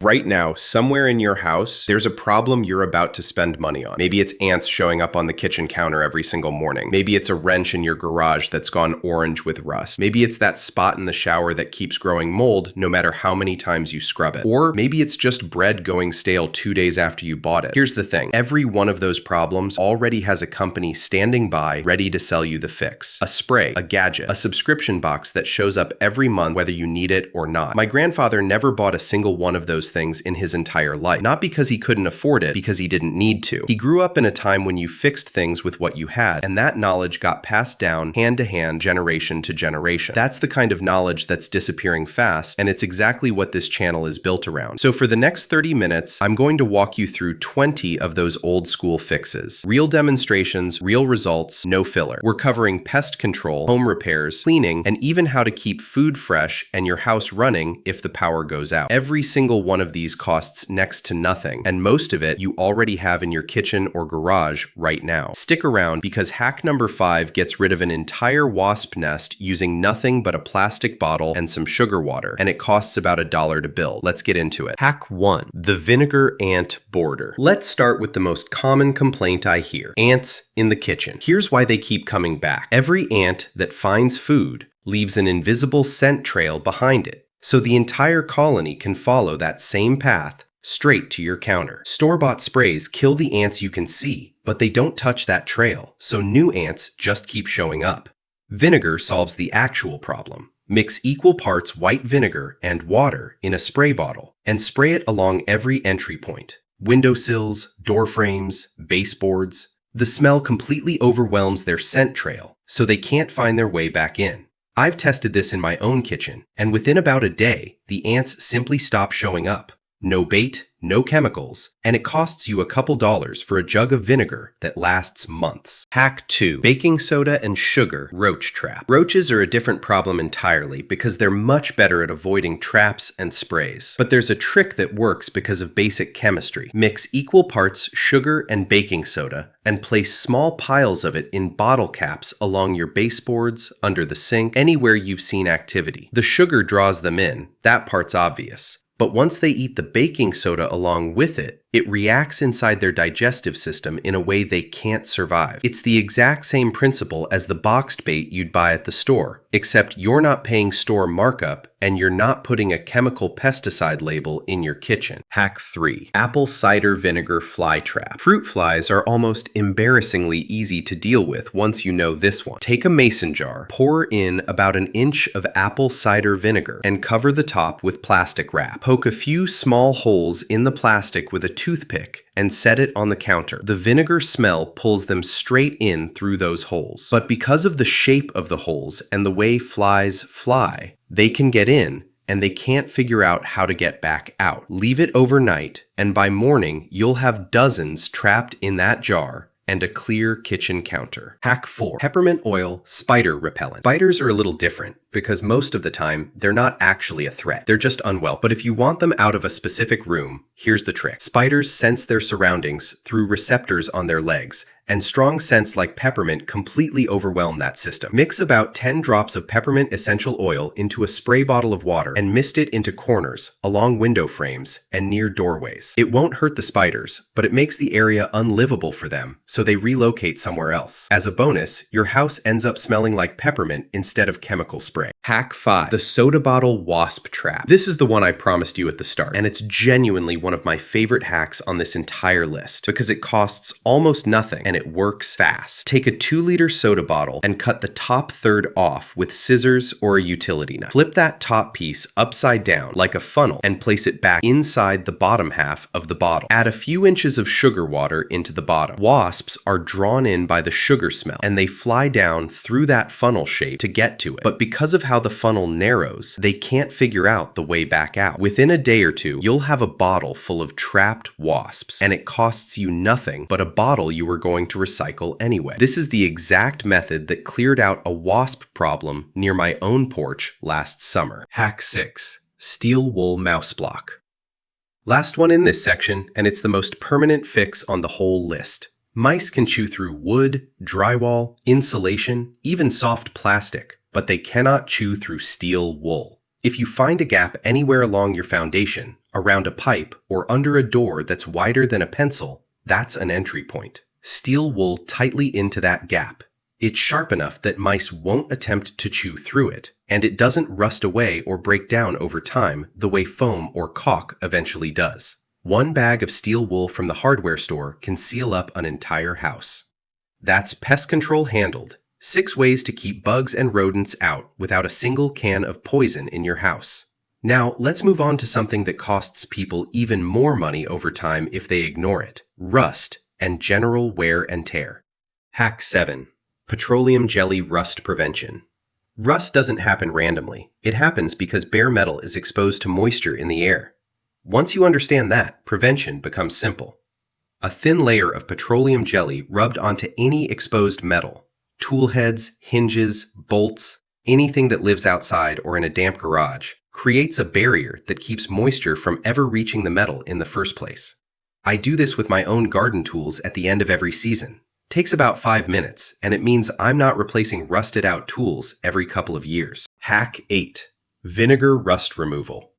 Right now, somewhere in your house, there's a problem you're about to spend money on. Maybe it's ants showing up on the kitchen counter every single morning. Maybe it's a wrench in your garage that's gone orange with rust. Maybe it's that spot in the shower that keeps growing mold no matter how many times you scrub it. Or maybe it's just bread going stale 2 days after you bought it. Here's the thing. Every one of those problems already has a company standing by ready to sell you the fix. A spray, a gadget, a subscription box that shows up every month whether you need it or not. My grandfather never bought a single one of those things in his entire life. Not because he couldn't afford it, because he didn't need to. He grew up in a time when you fixed things with what you had, and that knowledge got passed down hand to hand, generation to generation. That's the kind of knowledge that's disappearing fast, and it's exactly what this channel is built around. So for the next 30 minutes, I'm going to walk you through 20 of those old school fixes. Real demonstrations, real results, no filler. We're covering pest control, home repairs, cleaning, and even how to keep food fresh and your house running if the power goes out. Every single one of these costs next to nothing, and most of it you already have in your kitchen or garage right now. Stick around because hack number 5 gets rid of an entire wasp nest using nothing but a plastic bottle and some sugar water, and it costs about $1 to build. Let's get into it. Hack 1. The vinegar ant border. Let's start with the most common complaint I hear. Ants in the kitchen. Here's why they keep coming back. Every ant that finds food leaves an invisible scent trail behind it, so the entire colony can follow that same path straight to your counter. Store-bought sprays kill the ants you can see, but they don't touch that trail, so new ants just keep showing up. Vinegar solves the actual problem. Mix equal parts white vinegar and water in a spray bottle and spray it along every entry point. Windowsills, door frames, baseboards. The smell completely overwhelms their scent trail, so they can't find their way back in. I've tested this in my own kitchen, and within about a day, the ants simply stop showing up. No bait, no chemicals, and it costs you a couple dollars for a jug of vinegar that lasts months. Hack 2. Baking soda and sugar roach trap. Roaches are a different problem entirely because they're much better at avoiding traps and sprays. But there's a trick that works because of basic chemistry. Mix equal parts sugar and baking soda and place small piles of it in bottle caps along your baseboards, under the sink, anywhere you've seen activity. The sugar draws them in, that part's obvious. But once they eat the baking soda along with it, it reacts inside their digestive system in a way they can't survive. It's the exact same principle as the boxed bait you'd buy at the store, except you're not paying store markup and you're not putting a chemical pesticide label in your kitchen. Hack 3. Apple cider vinegar fly trap. Fruit flies are almost embarrassingly easy to deal with once you know this one. Take a mason jar, pour in about an inch of apple cider vinegar, and cover the top with plastic wrap. Poke a few small holes in the plastic with a toothpick and set it on the counter. The vinegar smell pulls them straight in through those holes. But because of the shape of the holes and the way flies fly, they can get in and they can't figure out how to get back out. Leave it overnight, and by morning, you'll have dozens trapped in that jar and a clear kitchen counter. Hack 4. Peppermint oil spider repellent. Spiders are a little different because most of the time, they're not actually a threat. They're just unwelcome. But if you want them out of a specific room, here's the trick. Spiders sense their surroundings through receptors on their legs, and strong scents like peppermint completely overwhelm that system. Mix about 10 drops of peppermint essential oil into a spray bottle of water and mist it into corners, along window frames, and near doorways. It won't hurt the spiders, but it makes the area unlivable for them, so they relocate somewhere else. As a bonus, your house ends up smelling like peppermint instead of chemical spray. Hack 5. The soda bottle wasp trap. This is the one I promised you at the start, and it's genuinely one of my favorite hacks on this entire list because it costs almost nothing and it works fast. Take a 2-liter soda bottle and cut the top third off with scissors or a utility knife. Flip that top piece upside down like a funnel and place it back inside the bottom half of the bottle. Add a few inches of sugar water into the bottom. Wasps are drawn in by the sugar smell and they fly down through that funnel shape to get to it. But because of how the funnel narrows, they can't figure out the way back out. Within a day or two, you'll have a bottle full of trapped wasps, and it costs you nothing but a bottle you were going to recycle anyway. This is the exact method that cleared out a wasp problem near my own porch last summer. Hack 6. Steel wool mouse block. Last one in this section, and it's the most permanent fix on the whole list. Mice can chew through wood, drywall, insulation, even soft plastic, but they cannot chew through steel wool. If you find a gap anywhere along your foundation, around a pipe, or under a door that's wider than a pencil, that's an entry point. Steel wool tightly into that gap. It's sharp enough that mice won't attempt to chew through it, and it doesn't rust away or break down over time the way foam or caulk eventually does. One bag of steel wool from the hardware store can seal up an entire house. That's pest control handled. 6 ways to keep bugs and rodents out without a single can of poison in your house. Now, let's move on to something that costs people even more money over time if they ignore it: rust and general wear and tear. Hack 7. Petroleum jelly rust prevention. Rust doesn't happen randomly. It happens because bare metal is exposed to moisture in the air. Once you understand that, prevention becomes simple. A thin layer of petroleum jelly rubbed onto any exposed metal, tool heads, hinges, bolts, anything that lives outside or in a damp garage, creates a barrier that keeps moisture from ever reaching the metal in the first place. I do this with my own garden tools at the end of every season. Takes about 5 minutes, and it means I'm not replacing rusted out tools every couple of years. Hack 8. Vinegar rust removal.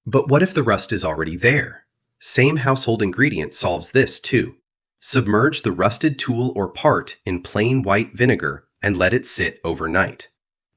But what if the rust is already there? Same household ingredient solves this too. Submerge the rusted tool or part in plain white vinegar and let it sit overnight.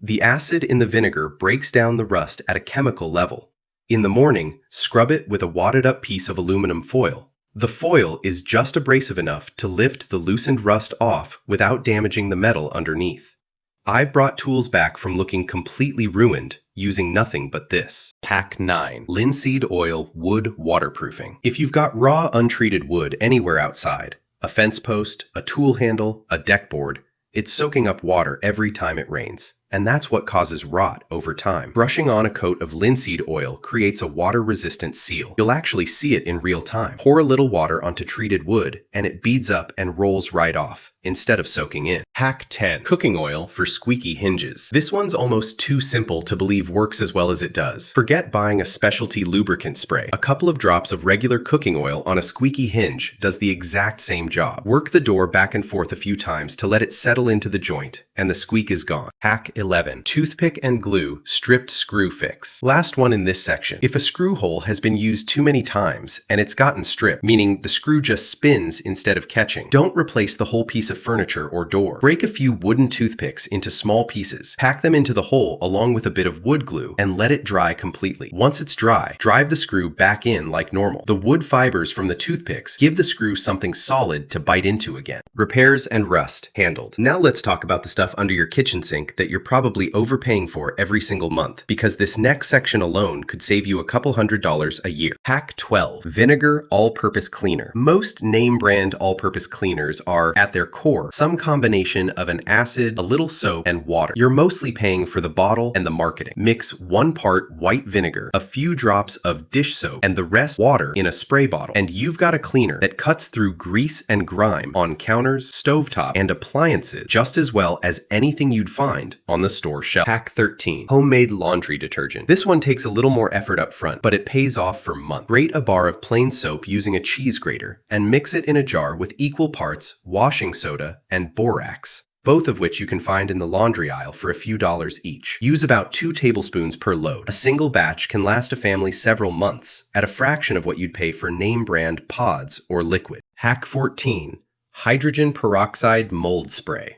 The acid in the vinegar breaks down the rust at a chemical level. In the morning, scrub it with a wadded up piece of aluminum foil. The foil is just abrasive enough to lift the loosened rust off without damaging the metal underneath. I've brought tools back from looking completely ruined using nothing but this. Hack 9. Linseed oil wood waterproofing. If you've got raw, untreated wood anywhere outside, a fence post, a tool handle, a deck board, it's soaking up water every time it rains. And that's what causes rot over time. Brushing on a coat of linseed oil creates a water-resistant seal. You'll actually see it in real time. Pour a little water onto treated wood, and it beads up and rolls right off, instead of soaking in. Hack 10. Cooking oil for squeaky hinges. This one's almost too simple to believe works as well as it does. Forget buying a specialty lubricant spray. A couple of drops of regular cooking oil on a squeaky hinge does the exact same job. Work the door back and forth a few times to let it settle into the joint, and the squeak is gone. Hack 11. Toothpick and glue stripped screw fix. Last one in this section. If a screw hole has been used too many times and it's gotten stripped, meaning the screw just spins instead of catching, don't replace the whole piece of furniture or door. Break a few wooden toothpicks into small pieces, pack them into the hole along with a bit of wood glue, and let it dry completely. Once it's dry, drive the screw back in like normal. The wood fibers from the toothpicks give the screw something solid to bite into again. Repairs and rust handled. Now let's talk about the stuff under your kitchen sink that you're probably overpaying for every single month, because this next section alone could save you a couple $100s a year. Hack 12. Vinegar all-purpose cleaner. Most name brand all-purpose cleaners are, at their core, some combination of an acid, a little soap, and water. You're mostly paying for the bottle and the marketing. Mix 1 part white vinegar, a few drops of dish soap, and the rest water in a spray bottle, and you've got a cleaner that cuts through grease and grime on counters, stovetop, and appliances just as well as anything you'd find on the store shelf. Hack 13. Homemade laundry detergent. This one takes a little more effort up front, but it pays off for months. Grate a bar of plain soap using a cheese grater and mix it in a jar with equal parts washing soda and borax, both of which you can find in the laundry aisle for a few dollars each. Use about 2 tablespoons per load. A single batch can last a family several months at a fraction of what you'd pay for name brand pods or liquid. Hack 14. Hydrogen peroxide mold spray.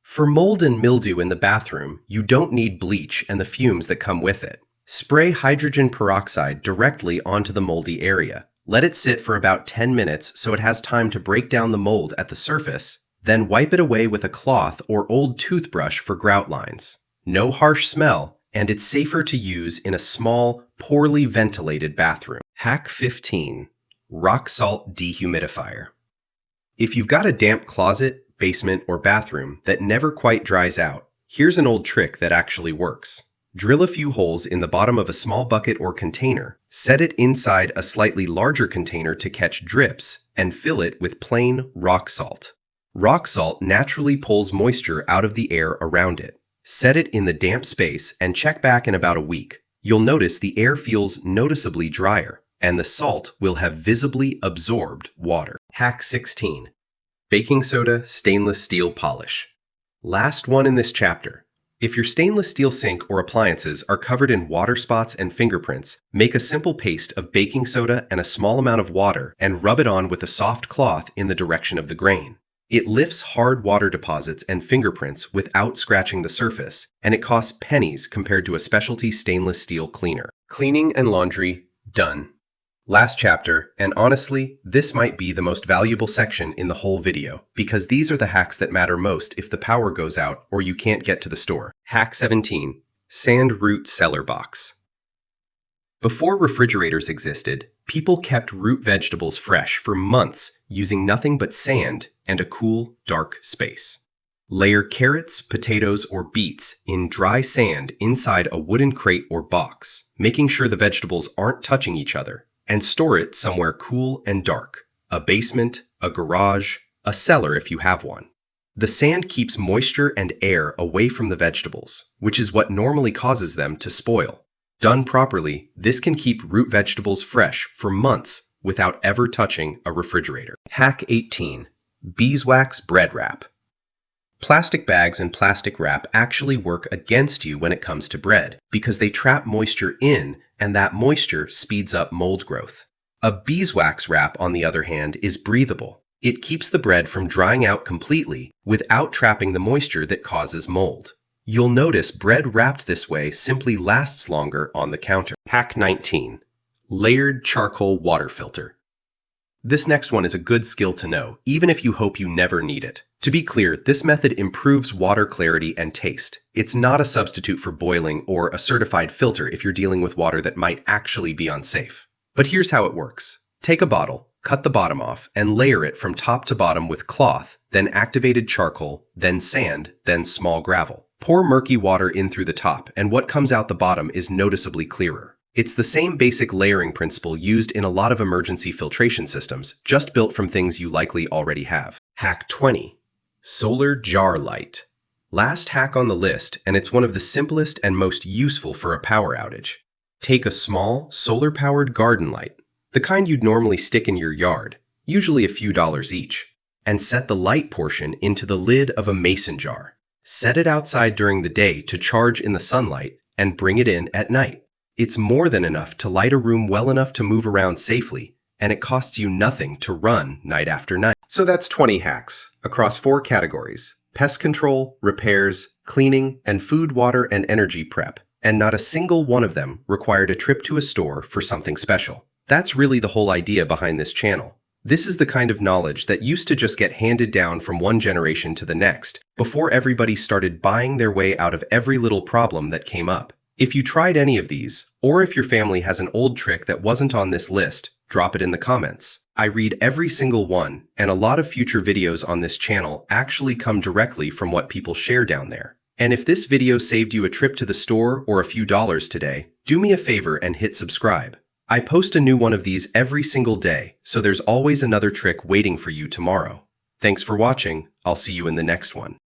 For mold and mildew in the bathroom, you don't need bleach and the fumes that come with it. Spray hydrogen peroxide directly onto the moldy area. Let it sit for about 10 minutes so it has time to break down the mold at the surface, then wipe it away with a cloth or old toothbrush for grout lines. No harsh smell, and it's safer to use in a small, poorly ventilated bathroom. Hack 15. Rock salt dehumidifier. If you've got a damp closet, basement, or bathroom that never quite dries out, here's an old trick that actually works. Drill a few holes in the bottom of a small bucket or container, set it inside a slightly larger container to catch drips, and fill it with plain rock salt. Rock salt naturally pulls moisture out of the air around it. Set it in the damp space and check back in about a week. You'll notice the air feels noticeably drier, and the salt will have visibly absorbed water. Hack 16. Baking soda stainless steel polish. Last one in this chapter. If your stainless steel sink or appliances are covered in water spots and fingerprints, make a simple paste of baking soda and a small amount of water and rub it on with a soft cloth in the direction of the grain. It lifts hard water deposits and fingerprints without scratching the surface, and it costs pennies compared to a specialty stainless steel cleaner. Cleaning and laundry, done. Last chapter, and honestly, this might be the most valuable section in the whole video, because these are the hacks that matter most if the power goes out or you can't get to the store. Hack 17. Sand root cellar box. Before refrigerators existed, people kept root vegetables fresh for months using nothing but sand and a cool, dark space. Layer carrots, potatoes, or beets in dry sand inside a wooden crate or box, making sure the vegetables aren't touching each other, and store it somewhere cool and dark, a basement, a garage, a cellar if you have one. The sand keeps moisture and air away from the vegetables, which is what normally causes them to spoil. Done properly, this can keep root vegetables fresh for months without ever touching a refrigerator. Hack 18. Beeswax bread wrap. Plastic bags and plastic wrap actually work against you when it comes to bread because they trap moisture in, and that moisture speeds up mold growth. A beeswax wrap, on the other hand, is breathable. It keeps the bread from drying out completely without trapping the moisture that causes mold. You'll notice bread wrapped this way simply lasts longer on the counter. Hack 19. Layered charcoal water filter. This next one is a good skill to know, even if you hope you never need it. To be clear, this method improves water clarity and taste. It's not a substitute for boiling or a certified filter if you're dealing with water that might actually be unsafe. But here's how it works. Take a bottle, cut the bottom off, and layer it from top to bottom with cloth, then activated charcoal, then sand, then small gravel. Pour murky water in through the top, and what comes out the bottom is noticeably clearer. It's the same basic layering principle used in a lot of emergency filtration systems, just built from things you likely already have. Hack 20. Solar jar light. Last hack on the list, and it's one of the simplest and most useful for a power outage. Take a small, solar-powered garden light, the kind you'd normally stick in your yard, usually a few dollars each, and set the light portion into the lid of a mason jar. Set it outside during the day to charge in the sunlight, and bring it in at night. It's more than enough to light a room well enough to move around safely, and it costs you nothing to run night after night. So that's 20 hacks across 4 categories: pest control, repairs, cleaning, and food, water, and energy prep. And not a single one of them required a trip to a store for something special. That's really the whole idea behind this channel. This is the kind of knowledge that used to just get handed down from one generation to the next, before everybody started buying their way out of every little problem that came up. If you tried any of these, or if your family has an old trick that wasn't on this list, drop it in the comments. I read every single one, and a lot of future videos on this channel actually come directly from what people share down there. And if this video saved you a trip to the store or a few dollars today, do me a favor and hit subscribe. I post a new one of these every single day, so there's always another trick waiting for you tomorrow. Thanks for watching. I'll see you in the next one.